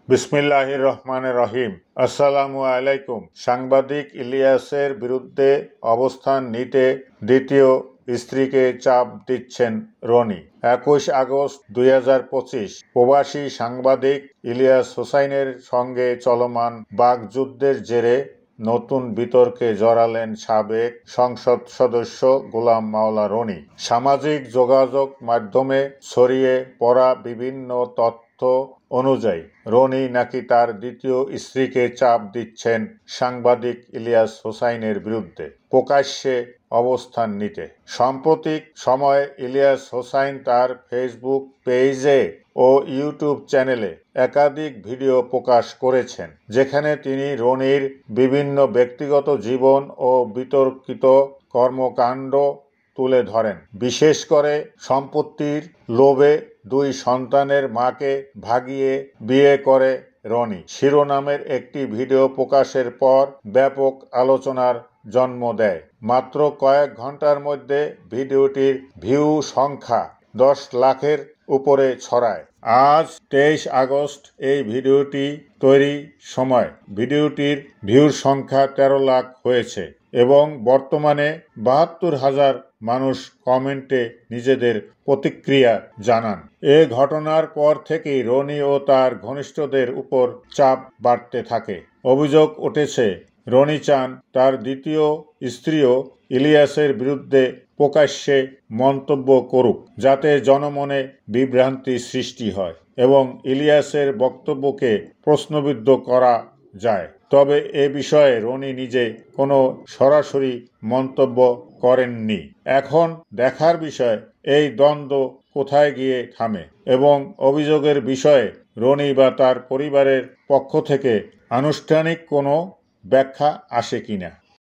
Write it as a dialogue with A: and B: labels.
A: বিসমিল্লাহির রহমানির রহিম। আসসালামু আলাইকুম। সাংবাদিক ইলিয়াসের বিরুদ্ধে অবস্থান নিতে দ্বিতীয় স্ত্রীকে চাপ দিচ্ছেন রনি। 21 আগস্ট 2025 প্রবাসী সাংবাদিক ইলিয়াস হোসাইনের সঙ্গে চলমান বাকযুদ্ধের জেরে নতুন বিতর্কে জড়ালেন সাবেক সংসদ সদস্য গোলাম মাওলা রনি। সামাজিক যোগাযোগ মাধ্যমে ছড়িয়ে পড়া বিভিন্ন তথ্য অনুযায়ী রনি নাকি তার দ্বিতীয় স্ত্রীকে চাপ দিচ্ছেন সাংবাদিক ইলিয়াস হোসাইনের বিরুদ্ধে প্রকাশ্যে অবস্থান নিতে। সাম্প্রতিক সময়ে ইলিয়াস হোসাইন তার ফেসবুক পেজে ও ইউটিউব চ্যানেলে একাধিক ভিডিও প্রকাশ করেছেন, যেখানে তিনি রনির বিভিন্ন ব্যক্তিগত জীবন ও বিতর্কিত কর্মকাণ্ড তুলে ধরেন। বিশেষ করে সম্পত্তির লোভে দুই সন্তানের মাকে ভাগিয়ে বিয়ে করে রনি শিরোনামের একটি ভিডিও প্রকাশের পর ব্যাপক আলোচনার জন্ম দেয়। মাত্র কয়েক ঘন্টার মধ্যে ভিডিওটির ভিউ সংখ্যা 10 লাখের উপরে ছড়ায়। আজ 23 আগস্ট এই ভিডিওটি তৈরি সময় ভিডিওটির ভিউর সংখ্যা 13 লাখ হয়েছে এবং বর্তমানে 72,000 মানুষ কমেন্টে নিজেদের প্রতিক্রিয়া জানান। এ ঘটনার পর থেকেই রনি ও তার ঘনিষ্ঠদের উপর চাপ বাড়তে থাকে। অভিযোগ উঠেছে, রনি চান তার দ্বিতীয় স্ত্রীও ইলিয়াসের বিরুদ্ধে প্রকাশ্যে মন্তব্য করুক, যাতে জনমনে বিভ্রান্তি সৃষ্টি হয় এবং ইলিয়াসের বক্তব্যকে প্রশ্নবিদ্ধ করা যায়। তবে এ বিষয়ে রনি নিজে কোনো সরাসরি মন্তব্য করেননি। এখন দেখার বিষয় এই দ্বন্দ্ব কোথায় গিয়ে থামে এবং অভিযোগের বিষয়ে রনি বা তার পরিবারের পক্ষ থেকে আনুষ্ঠানিক কোনো ব্যাখ্যা আসে কিনা।